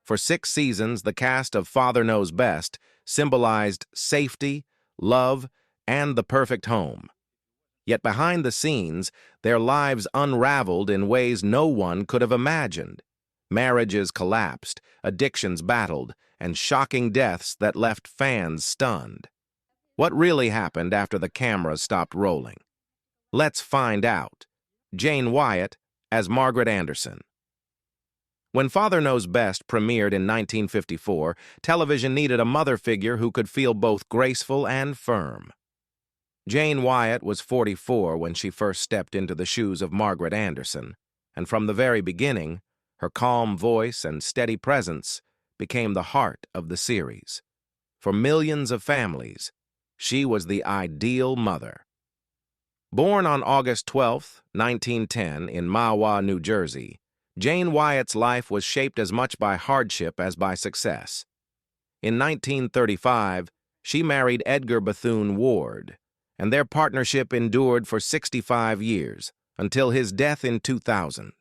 For 6 seasons, the cast of Father Knows Best symbolized safety, love, and the perfect home. Yet behind the scenes, their lives unraveled in ways no one could have imagined. Marriages collapsed, addictions battled, and shocking deaths that left fans stunned. What really happened after the cameras stopped rolling? Let's find out. Jane Wyatt as Margaret Anderson. When Father Knows Best premiered in 1954, television needed a mother figure who could feel both graceful and firm. Jane Wyatt was 44 when she first stepped into the shoes of Margaret Anderson, and from the very beginning, her calm voice and steady presence became the heart of the series. For millions of families, she was the ideal mother. Born on August 12, 1910, in Mahwah, New Jersey, Jane Wyatt's life was shaped as much by hardship as by success. In 1935, she married Edgar Bethune Ward, and their partnership endured for 65 years, until his death in 2000.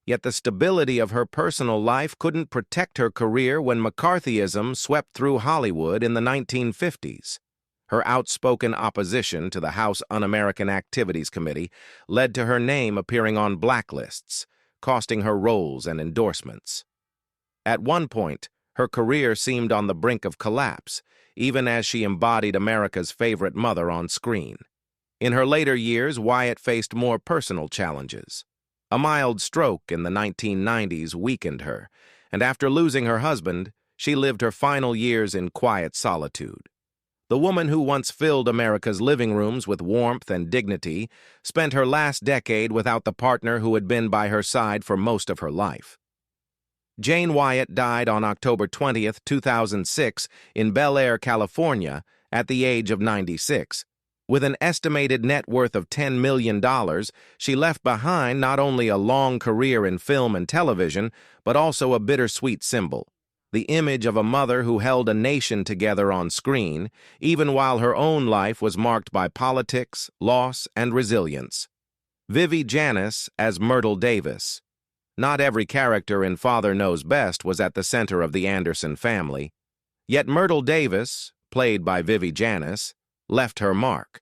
Yet the stability of her personal life couldn't protect her career when McCarthyism swept through Hollywood in the 1950s. Her outspoken opposition to the House Un-American Activities Committee led to her name appearing on blacklists, costing her roles and endorsements. At one point, her career seemed on the brink of collapse, even as she embodied America's favorite mother on screen. In her later years, Wyatt faced more personal challenges. A mild stroke in the 1990s weakened her, and after losing her husband, she lived her final years in quiet solitude. The woman who once filled America's living rooms with warmth and dignity spent her last decade without the partner who had been by her side for most of her life. Jane Wyatt died on October 20, 2006, in Bel Air, California, at the age of 96. With an estimated net worth of $10 million, she left behind not only a long career in film and television, but also a bittersweet symbol. The image of a mother who held a nation together on screen, even while her own life was marked by politics, loss, and resilience. Vivi Janiss as Myrtle Davis. Not every character in Father Knows Best was at the center of the Anderson family. Yet Myrtle Davis, played by Vivi Janiss, left her mark.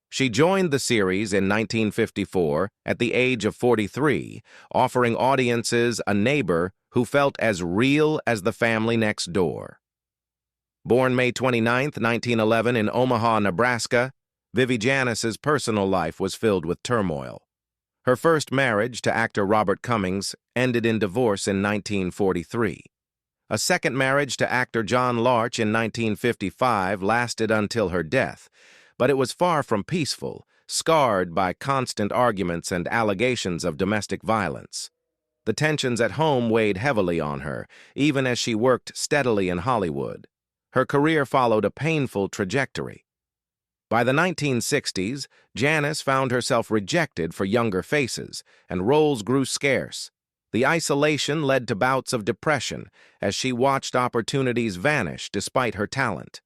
She joined the series in 1954 at the age of 43, offering audiences a neighbor who felt as real as the family next door. Born May 29, 1911 in Omaha, Nebraska, Vivi Janiss's personal life was filled with turmoil. Her first marriage to actor Robert Cummings ended in divorce in 1943. A second marriage to actor John Larch in 1955 lasted until her death, but it was far from peaceful, scarred by constant arguments and allegations of domestic violence. The tensions at home weighed heavily on her, even as she worked steadily in Hollywood. Her career followed a painful trajectory. By the 1960s, Janiss found herself rejected for younger faces, and roles grew scarce. The isolation led to bouts of depression as she watched opportunities vanish despite her talent.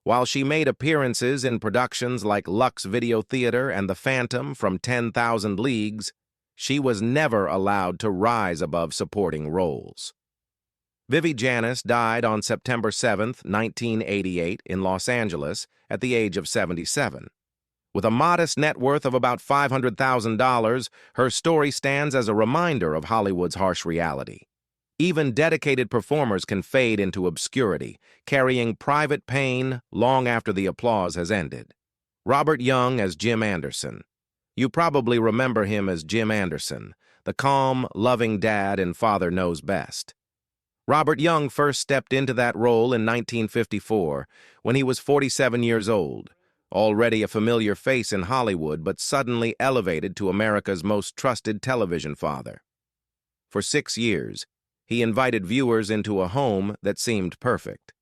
While she made appearances in productions like Lux Video Theater and The Phantom from 10,000 Leagues, she was never allowed to rise above supporting roles. Vivi Janiss died on September 7, 1988, in Los Angeles at the age of 77. With a modest net worth of about $500,000, her story stands as a reminder of Hollywood's harsh reality. Even dedicated performers can fade into obscurity, carrying private pain long after the applause has ended. Robert Young as Jim Anderson. You probably remember him as Jim Anderson, the calm, loving dad in Father Knows Best. Robert Young first stepped into that role in 1954 when he was 47 years old, already a familiar face in Hollywood but suddenly elevated to America's most trusted television father. For 6 years, he invited viewers into a home that seemed perfect.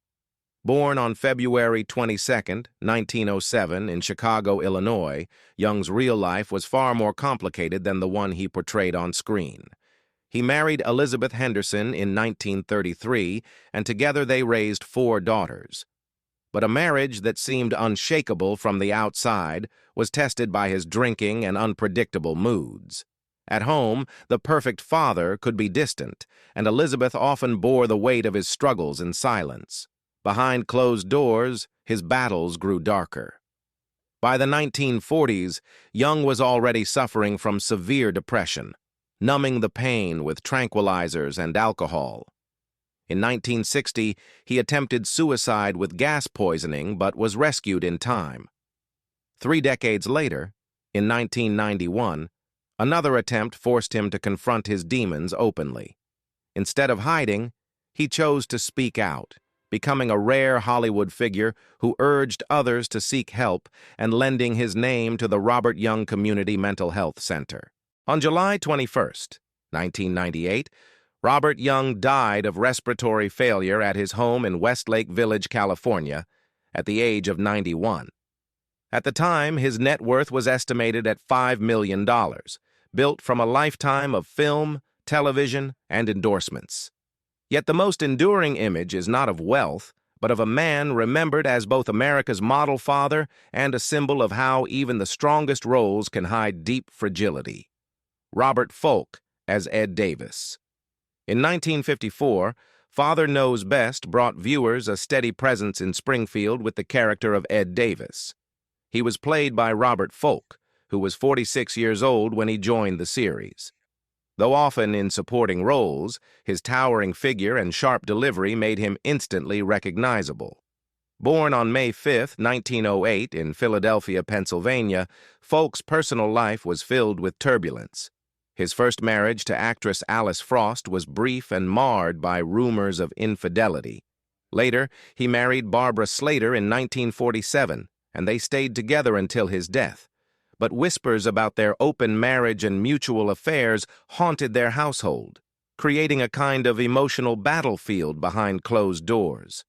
Born on February 22, 1907, in Chicago, Illinois, Young's real life was far more complicated than the one he portrayed on screen. He married Elizabeth Henderson in 1933, and together they raised 4 daughters. But a marriage that seemed unshakable from the outside was tested by his drinking and unpredictable moods. At home, the perfect father could be distant, and Elizabeth often bore the weight of his struggles in silence. Behind closed doors, his battles grew darker. By the 1940s, Young was already suffering from severe depression, numbing the pain with tranquilizers and alcohol. In 1960, he attempted suicide with gas poisoning but was rescued in time. 3 decades later, in 1991, another attempt forced him to confront his demons openly. Instead of hiding, he chose to speak out, becoming a rare Hollywood figure who urged others to seek help and lending his name to the Robert Young Community Mental Health Center. On July 21, 1998, Robert Young died of respiratory failure at his home in Westlake Village, California, at the age of 91. At the time, his net worth was estimated at $5 million, built from a lifetime of film, television, and endorsements. Yet the most enduring image is not of wealth, but of a man remembered as both America's model father and a symbol of how even the strongest roles can hide deep fragility. Robert Foulk as Ed Davis. In 1954, Father Knows Best brought viewers a steady presence in Springfield with the character of Ed Davis. He was played by Robert Foulk, who was 46 years old when he joined the series. Though often in supporting roles, his towering figure and sharp delivery made him instantly recognizable. Born on May 5, 1908, in Philadelphia, Pennsylvania, Foulk's personal life was filled with turbulence. His first marriage to actress Alice Frost was brief and marred by rumors of infidelity. Later, he married Barbara Slater in 1947, and they stayed together until his death. But whispers about their open marriage and mutual affairs haunted their household, creating a kind of emotional battlefield behind closed doors.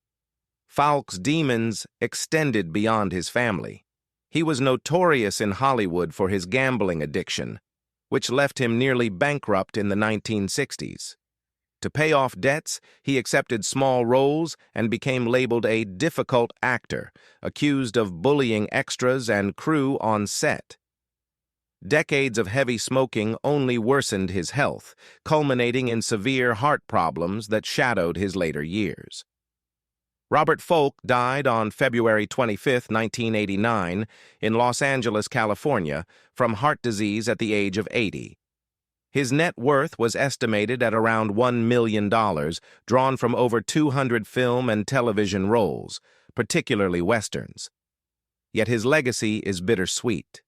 Foulk's demons extended beyond his family. He was notorious in Hollywood for his gambling addiction, which left him nearly bankrupt in the 1960s. To pay off debts, he accepted small roles and became labeled a difficult actor, accused of bullying extras and crew on set. Decades of heavy smoking only worsened his health, culminating in severe heart problems that shadowed his later years. Robert Foulk died on February 25, 1989, in Los Angeles, California, from heart disease at the age of 80. His net worth was estimated at around $1 million, drawn from over 200 film and television roles, particularly westerns. Yet his legacy is bittersweet.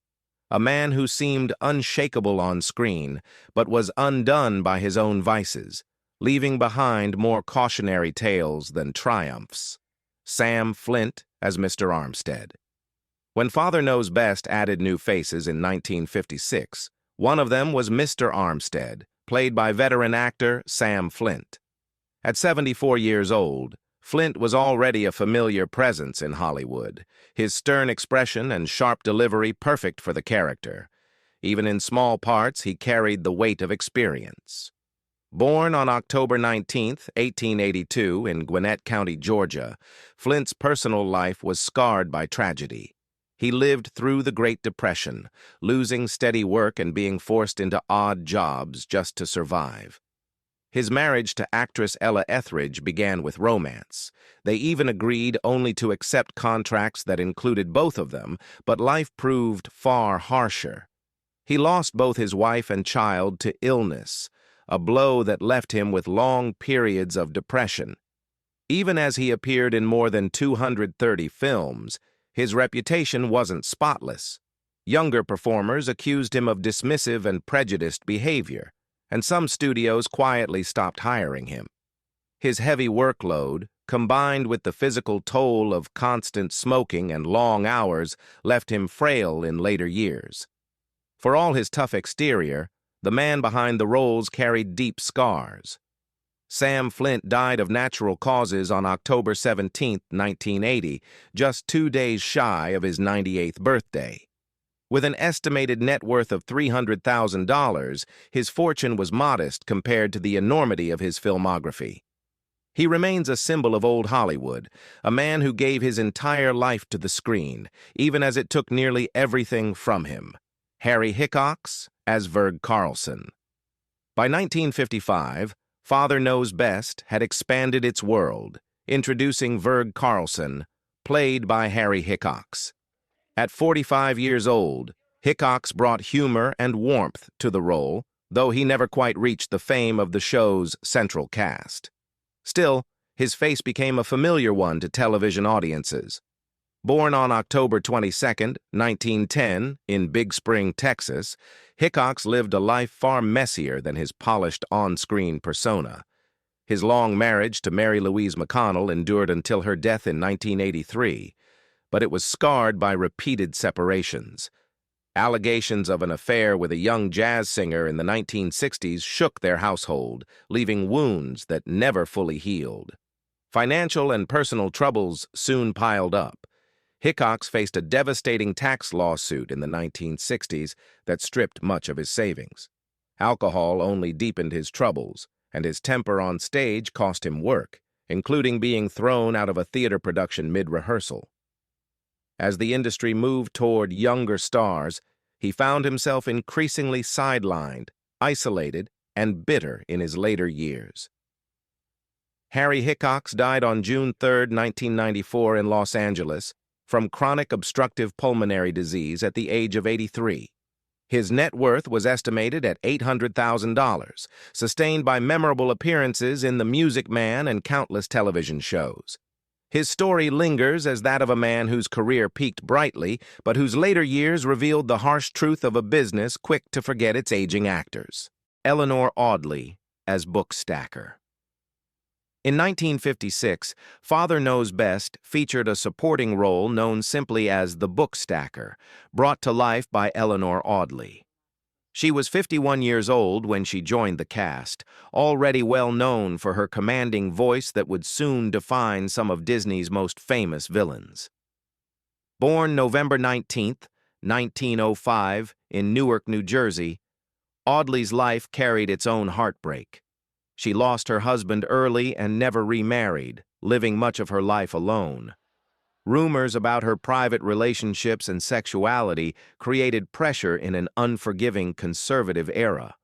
A man who seemed unshakable on screen, but was undone by his own vices, leaving behind more cautionary tales than triumphs. Sam Flint as Mr. Armstead. When Father Knows Best added new faces in 1956, one of them was Mr. Armstead, played by veteran actor Sam Flint. At 74 years old, Flint was already a familiar presence in Hollywood, his stern expression and sharp delivery perfect for the character. Even in small parts, he carried the weight of experience. Born on October 19, 1882, in Gwinnett County, Georgia, Flint's personal life was scarred by tragedy. He lived through the Great Depression, losing steady work and being forced into odd jobs just to survive. His marriage to actress Ella Etheridge began with romance. They even agreed only to accept contracts that included both of them, but life proved far harsher. He lost both his wife and child to illness, a blow that left him with long periods of depression. Even as he appeared in more than 230 films, his reputation wasn't spotless. Younger performers accused him of dismissive and prejudiced behavior, and some studios quietly stopped hiring him. His heavy workload, combined with the physical toll of constant smoking and long hours, left him frail in later years. For all his tough exterior, the man behind the roles carried deep scars. Sam Flint died of natural causes on October 17, 1980, just 2 days shy of his 98th birthday. With an estimated net worth of $300,000, his fortune was modest compared to the enormity of his filmography. He remains a symbol of old Hollywood, a man who gave his entire life to the screen, even as it took nearly everything from him. Harry Hickox as Verg Carlson. By 1955, Father Knows Best had expanded its world, introducing Verg Carlson, played by Harry Hickox. At 45 years old, Hickox brought humor and warmth to the role, though he never quite reached the fame of the show's central cast. Still, his face became a familiar one to television audiences. Born on October 22, 1910, in Big Spring, Texas, Hickox lived a life far messier than his polished on-screen persona. His long marriage to Mary Louise McConnell endured until her death in 1983, but it was scarred by repeated separations. Allegations of an affair with a young jazz singer in the 1960s shook their household, leaving wounds that never fully healed. Financial and personal troubles soon piled up. Hickox faced a devastating tax lawsuit in the 1960s that stripped much of his savings. Alcohol only deepened his troubles, and his temper on stage cost him work, including being thrown out of a theater production mid-rehearsal. As the industry moved toward younger stars, he found himself increasingly sidelined, isolated, and bitter in his later years. Harry Hickox died on June 3, 1994 in Los Angeles from chronic obstructive pulmonary disease at the age of 83. His net worth was estimated at $800,000, sustained by memorable appearances in The Music Man and countless television shows. His story lingers as that of a man whose career peaked brightly, but whose later years revealed the harsh truth of a business quick to forget its aging actors. Eleanor Audley as Bookstacker. In 1956, Father Knows Best featured a supporting role known simply as the Bookstacker, brought to life by Eleanor Audley. She was 51 years old when she joined the cast, already well known for her commanding voice that would soon define some of Disney's most famous villains. Born November 19, 1905, in Newark, New Jersey, Audley's life carried its own heartbreak. She lost her husband early and never remarried, living much of her life alone. Rumors about her private relationships and sexuality created pressure in an unforgiving conservative era.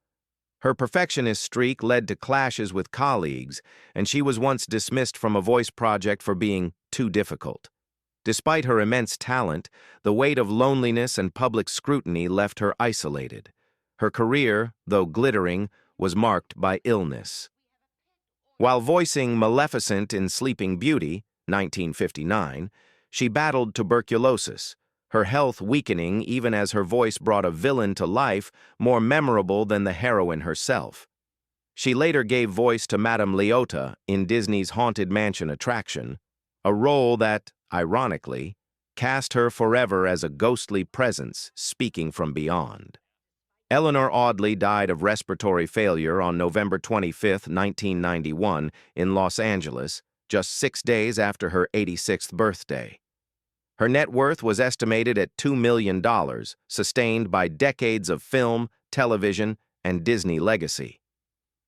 Her perfectionist streak led to clashes with colleagues, and she was once dismissed from a voice project for being too difficult. Despite her immense talent, the weight of loneliness and public scrutiny left her isolated. Her career, though glittering, was marked by illness. While voicing Maleficent in Sleeping Beauty, 1959, she battled tuberculosis, her health weakening even as her voice brought a villain to life more memorable than the heroine herself. She later gave voice to Madame Leota in Disney's Haunted Mansion attraction, a role that, ironically, cast her forever as a ghostly presence speaking from beyond. Eleanor Audley died of respiratory failure on November 25, 1991, in Los Angeles, just 6 days after her 86th birthday. Her net worth was estimated at $2 million, sustained by decades of film, television, and Disney legacy.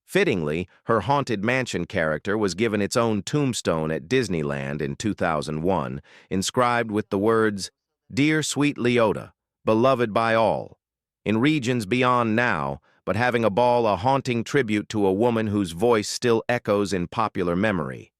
Fittingly, her Haunted Mansion character was given its own tombstone at Disneyland in 2001, inscribed with the words, "Dear Sweet Leota, beloved by all. In regions beyond now, but having a ball a haunting tribute to a woman whose voice still echoes in popular memory."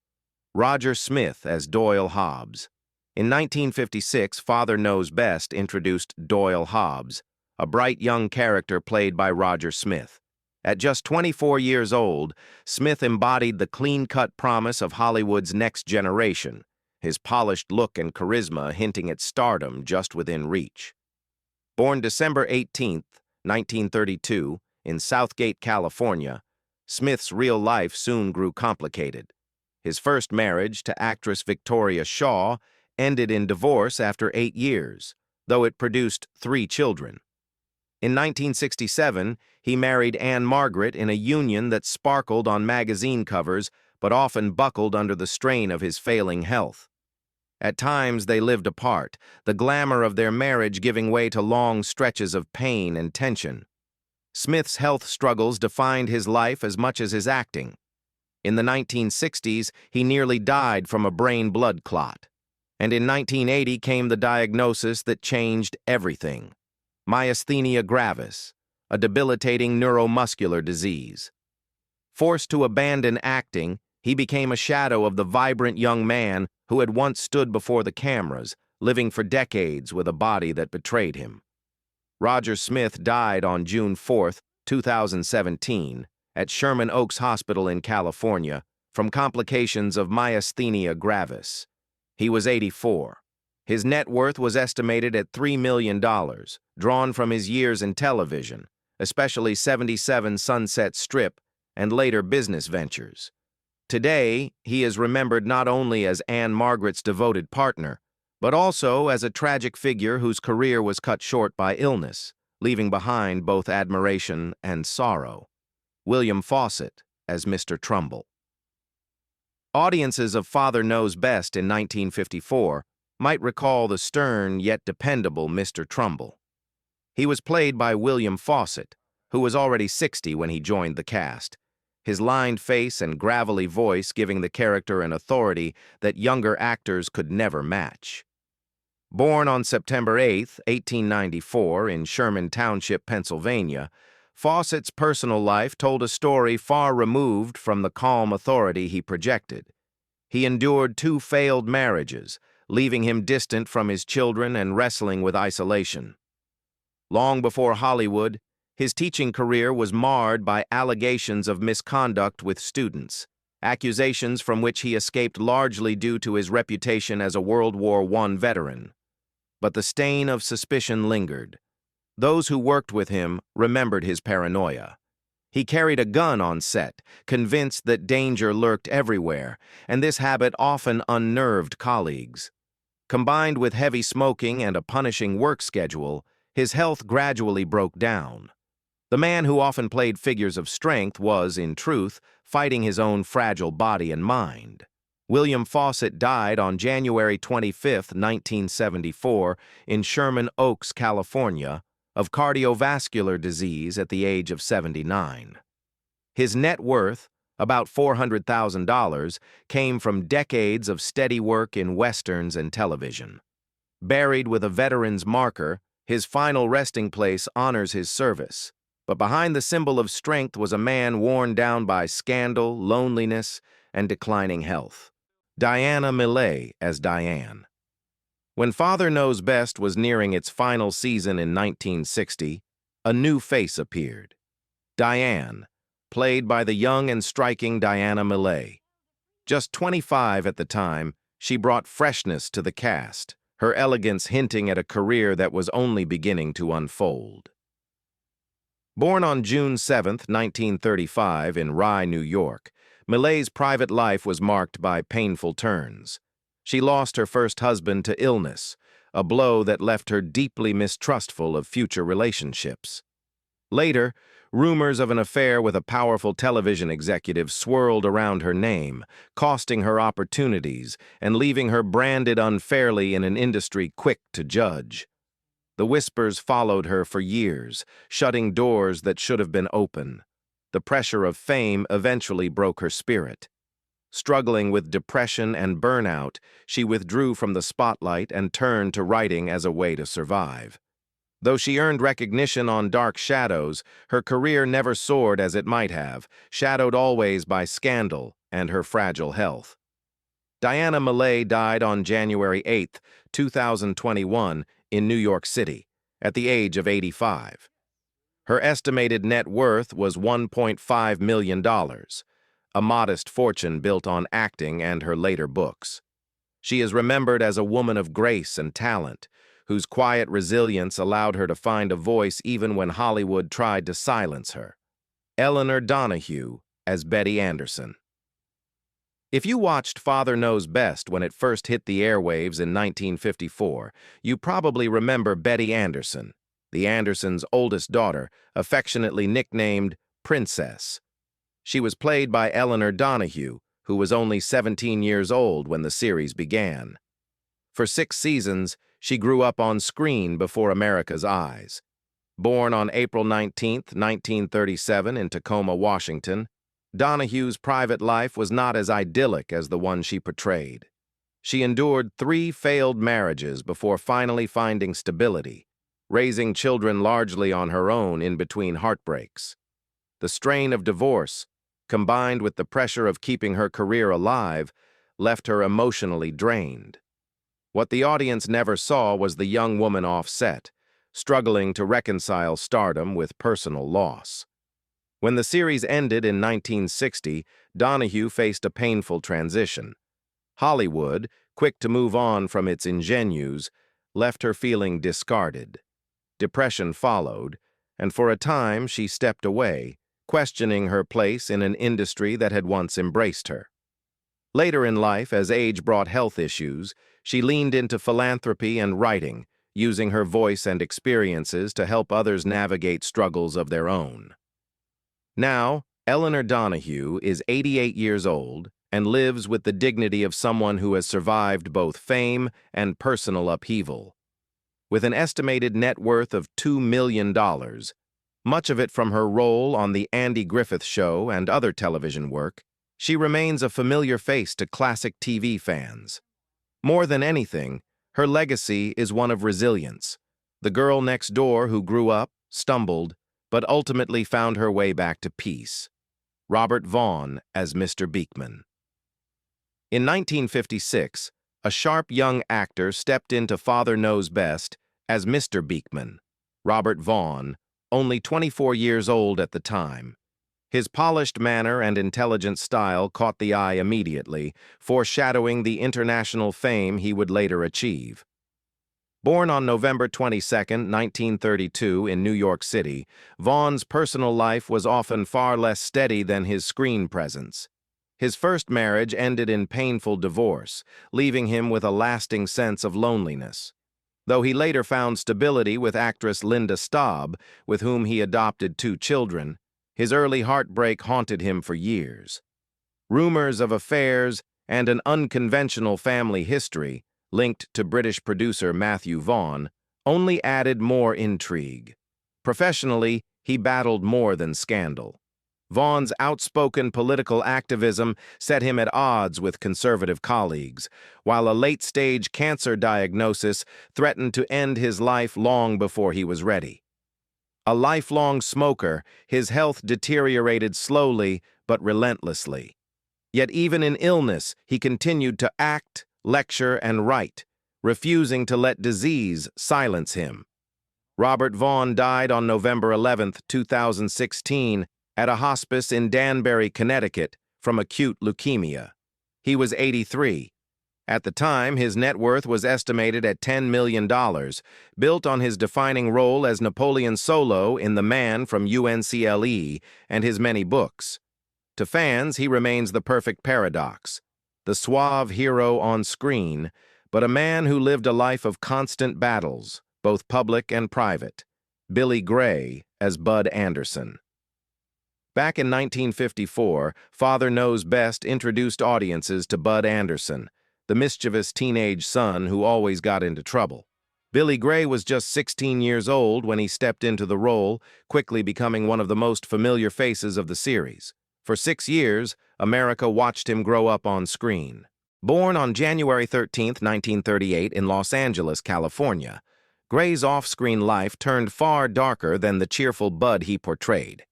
Roger Smith as Doyle Hobbs. In 1956, Father Knows Best introduced Doyle Hobbs, a bright young character played by Roger Smith. At just 24 years old, Smith embodied the clean-cut promise of Hollywood's next generation, his polished look and charisma hinting at stardom just within reach. Born December 18, 1932, in Southgate, California, Smith's real life soon grew complicated. His first marriage to actress Victoria Shaw ended in divorce after 8 years, though it produced 3 children. In 1967, he married Anne Margaret in a union that sparkled on magazine covers but often buckled under the strain of his failing health. At times they lived apart, the glamour of their marriage giving way to long stretches of pain and tension. Smith's health struggles defined his life as much as his acting. In the 1960s, he nearly died from a brain blood clot. And in 1980 came the diagnosis that changed everything: myasthenia gravis, a debilitating neuromuscular disease. Forced to abandon acting, he became a shadow of the vibrant young man who had once stood before the cameras, living for decades with a body that betrayed him. Roger Smith died on June 4, 2017, at Sherman Oaks Hospital in California from complications of myasthenia gravis. He was 84. His net worth was estimated at $3 million, drawn from his years in television, especially 77 Sunset Strip and later business ventures. Today, he is remembered not only as Anne Margaret's devoted partner, but also as a tragic figure whose career was cut short by illness, leaving behind both admiration and sorrow. William Fawcett as Mr. Trumbull. Audiences of Father Knows Best in 1954 might recall the stern yet dependable Mr. Trumbull. He was played by William Fawcett, who was already 60 when he joined the cast, his lined face and gravelly voice giving the character an authority that younger actors could never match. Born on September 8, 1894, in Sherman Township, Pennsylvania, Fawcett's personal life told a story far removed from the calm authority he projected. He endured 2 failed marriages, leaving him distant from his children and wrestling with isolation. Long before Hollywood, his teaching career was marred by allegations of misconduct with students, accusations from which he escaped largely due to his reputation as a World War I veteran. But the stain of suspicion lingered. Those who worked with him remembered his paranoia. He carried a gun on set, convinced that danger lurked everywhere, and this habit often unnerved colleagues. Combined with heavy smoking and a punishing work schedule, his health gradually broke down. The man who often played figures of strength was, in truth, fighting his own fragile body and mind. William Fawcett died on January 25, 1974, in Sherman Oaks, California, of cardiovascular disease at the age of 79. His net worth, about $400,000, came from decades of steady work in westerns and television. Buried with a veteran's marker, his final resting place honors his service. But behind the symbol of strength was a man worn down by scandal, loneliness, and declining health. Diana Millay as Diane. When Father Knows Best was nearing its final season in 1960, a new face appeared. Diane, played by the young and striking Diana Millay. Just 25 at the time, she brought freshness to the cast, her elegance hinting at a career that was only beginning to unfold. Born on June 7, 1935, in Rye, New York, Millay's private life was marked by painful turns. She lost her first husband to illness, a blow that left her deeply mistrustful of future relationships. Later, rumors of an affair with a powerful television executive swirled around her name, costing her opportunities and leaving her branded unfairly in an industry quick to judge. The whispers followed her for years, shutting doors that should have been open. The pressure of fame eventually broke her spirit. Struggling with depression and burnout, she withdrew from the spotlight and turned to writing as a way to survive. Though she earned recognition on Dark Shadows, her career never soared as it might have, shadowed always by scandal and her fragile health. Diana Millay died on January 8, 2021, in New York City, at the age of 85. Her estimated net worth was $1.5 million, a modest fortune built on acting and her later books. She is remembered as a woman of grace and talent, whose quiet resilience allowed her to find a voice even when Hollywood tried to silence her. Elinor Donahue as Betty Anderson. If you watched Father Knows Best when it first hit the airwaves in 1954, you probably remember Betty Anderson, the Andersons' oldest daughter, affectionately nicknamed Princess. She was played by Elinor Donahue, who was only 17 years old when the series began. For 6 seasons, she grew up on screen before America's eyes. Born on April 19, 1937, in Tacoma, Washington, Donahue's private life was not as idyllic as the one she portrayed. She endured 3 failed marriages before finally finding stability, raising children largely on her own in between heartbreaks. The strain of divorce, combined with the pressure of keeping her career alive, left her emotionally drained. What the audience never saw was the young woman off set, struggling to reconcile stardom with personal loss. When the series ended in 1960, Donahue faced a painful transition. Hollywood, quick to move on from its ingenues, left her feeling discarded. Depression followed, and for a time she stepped away, questioning her place in an industry that had once embraced her. Later in life, as age brought health issues, she leaned into philanthropy and writing, using her voice and experiences to help others navigate struggles of their own. Now, Elinor Donahue is 88 years old and lives with the dignity of someone who has survived both fame and personal upheaval. With an estimated net worth of $2 million, much of it from her role on The Andy Griffith Show and other television work, she remains a familiar face to classic TV fans. More than anything, her legacy is one of resilience. The girl next door who grew up, stumbled, but ultimately found her way back to peace. Robert Vaughn as Mr. Beekman. In 1956, a sharp young actor stepped into Father Knows Best as Mr. Beekman, Robert Vaughn, only 24 years old at the time. His polished manner and intelligent style caught the eye immediately, foreshadowing the international fame he would later achieve. Born on November 22, 1932, in New York City, Vaughn's personal life was often far less steady than his screen presence. His first marriage ended in painful divorce, leaving him with a lasting sense of loneliness. Though he later found stability with actress Linda Staub, with whom he adopted 2 children, his early heartbreak haunted him for years. Rumors of affairs and an unconventional family history, linked to British producer Matthew Vaughn, only added more intrigue. Professionally, he battled more than scandal. Vaughn's outspoken political activism set him at odds with conservative colleagues, while a late-stage cancer diagnosis threatened to end his life long before he was ready. A lifelong smoker, his health deteriorated slowly but relentlessly. Yet even in illness, he continued to act, lecture, and write, refusing to let disease silence him. Robert Vaughn died on November 11, 2016, at a hospice in Danbury, Connecticut, from acute leukemia. He was 83. At the time, his net worth was estimated at $10 million, built on his defining role as Napoleon Solo in The Man from UNCLE and his many books. To fans, he remains the perfect paradox, the suave hero on screen, but a man who lived a life of constant battles, both public and private. Billy Gray as Bud Anderson. Back in 1954, Father Knows Best introduced audiences to Bud Anderson, the mischievous teenage son who always got into trouble. Billy Gray was just 16 years old when he stepped into the role, quickly becoming one of the most familiar faces of the series. For 6 years, America watched him grow up on screen. Born on January 13, 1938 in Los Angeles, California, Gray's off-screen life turned far darker than the cheerful Bud he portrayed.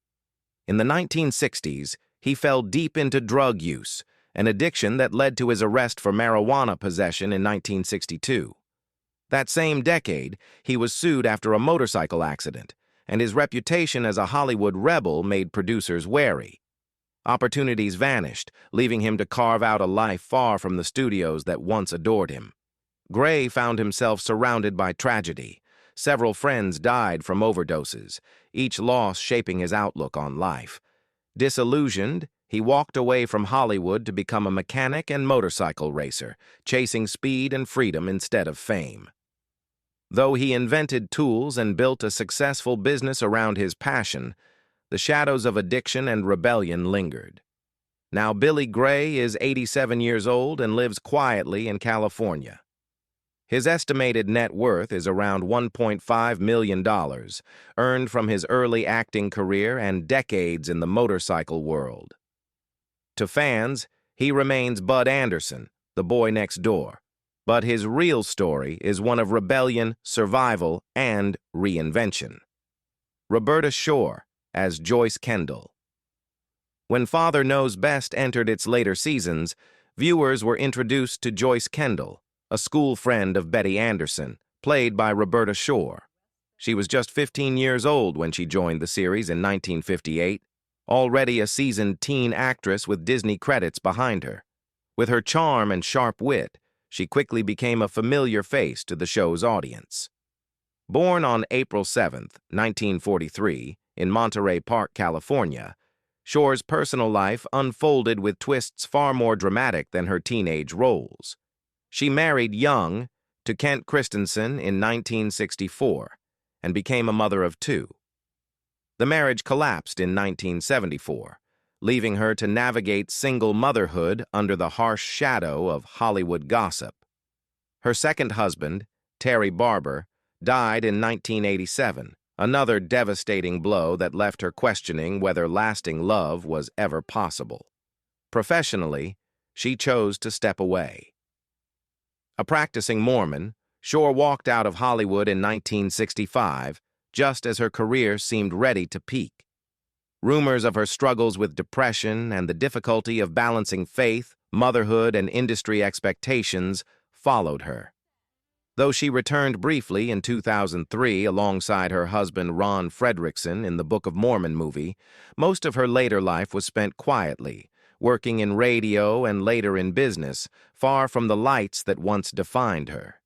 In the 1960s, he fell deep into drug use, an addiction that led to his arrest for marijuana possession in 1962. That same decade, he was sued after a motorcycle accident, and his reputation as a Hollywood rebel made producers wary. Opportunities vanished, leaving him to carve out a life far from the studios that once adored him. Gray found himself surrounded by tragedy. Several friends died from overdoses, each loss shaping his outlook on life. Disillusioned, he walked away from Hollywood to become a mechanic and motorcycle racer, chasing speed and freedom instead of fame. Though he invented tools and built a successful business around his passion, the shadows of addiction and rebellion lingered. Now Billy Gray is 87 years old and lives quietly in California. His estimated net worth is around $1.5 million, earned from his early acting career and decades in the motorcycle world. To fans, he remains Bud Anderson, the boy next door, But his real story is one of rebellion, survival, and reinvention. Roberta Shore as Joyce Kendall. When Father Knows Best entered its later seasons, viewers were introduced to Joyce Kendall, a school friend of Betty Anderson, played by Roberta Shore. She was just 15 years old when she joined the series in 1958, already a seasoned teen actress with Disney credits behind her. With her charm and sharp wit, she quickly became a familiar face to the show's audience. Born on April 7, 1943, in Monterey Park, California, Shore's personal life unfolded with twists far more dramatic than her teenage roles. She married young to Kent Christensen in 1964 and became a mother of two. The marriage collapsed in 1974, leaving her to navigate single motherhood under the harsh shadow of Hollywood gossip. Her second husband, Terry Barber, died in 1987, another devastating blow that left her questioning whether lasting love was ever possible. Professionally, she chose to step away. A practicing Mormon, Shore walked out of Hollywood in 1965, just as her career seemed ready to peak. Rumors of her struggles with depression and the difficulty of balancing faith, motherhood, and industry expectations followed her. Though she returned briefly in 2003 alongside her husband Ron Fredrickson in the Book of Mormon movie, most of her later life was spent quietly, working in radio and later in business, far from the lights that once defined her.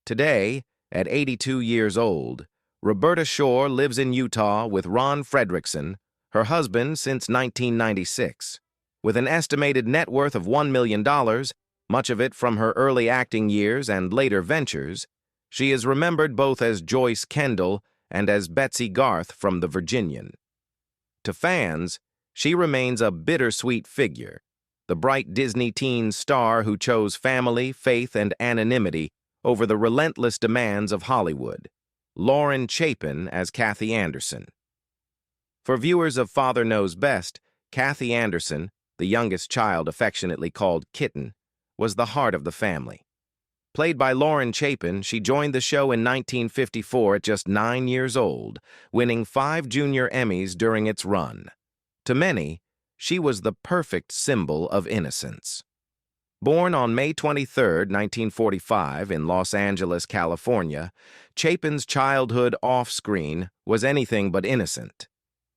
Today, at 82 years old, Roberta Shore lives in Utah with Ron Fredrickson, her husband since 1996. With an estimated net worth of $1 million, much of it from her early acting years and later ventures, she is remembered both as Joyce Kendall and as Betsy Garth from The Virginian. To fans, she remains a bittersweet figure, the bright Disney teen star who chose family, faith, and anonymity over the relentless demands of Hollywood. Lauren Chapin as Kathy Anderson. For viewers of Father Knows Best, Kathy Anderson, the youngest child affectionately called Kitten, was the heart of the family. Played by Lauren Chapin, she joined the show in 1954 at just 9 years old, winning 5 junior Emmys during its run. To many, she was the perfect symbol of innocence. Born on May 23, 1945, in Los Angeles, California, Chapin's childhood off-screen was anything but innocent.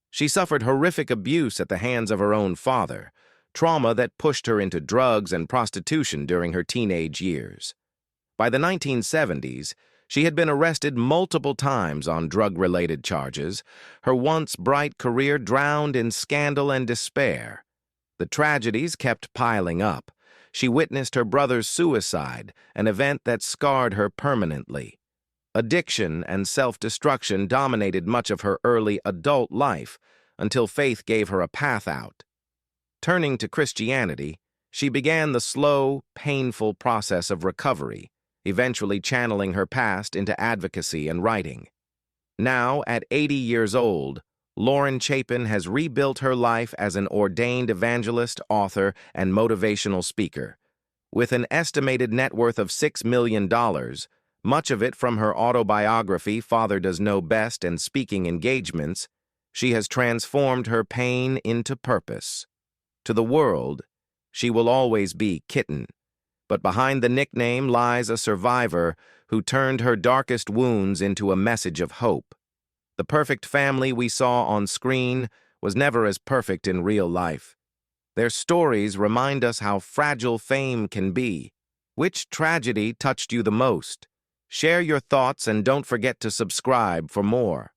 She suffered horrific abuse at the hands of her own father, trauma that pushed her into drugs and prostitution during her teenage years. By the 1970s, she had been arrested multiple times on drug-related charges, her once bright career drowned in scandal and despair. The tragedies kept piling up. She witnessed her brother's suicide, an event that scarred her permanently. Addiction and self-destruction dominated much of her early adult life until faith gave her a path out. Turning to Christianity, she began the slow, painful process of recovery, eventually channeling her past into advocacy and writing. Now, at 80 years old, Lauren Chapin has rebuilt her life as an ordained evangelist, author, and motivational speaker. With an estimated net worth of $6 million, much of it from her autobiography, Father Does Know Best, and speaking engagements, she has transformed her pain into purpose. To the world, she will always be Kitten, but behind the nickname lies a survivor who turned her darkest wounds into a message of hope. The perfect family we saw on screen was never as perfect in real life. Their stories remind us how fragile fame can be. Which tragedy touched you the most? Share your thoughts and don't forget to subscribe for more.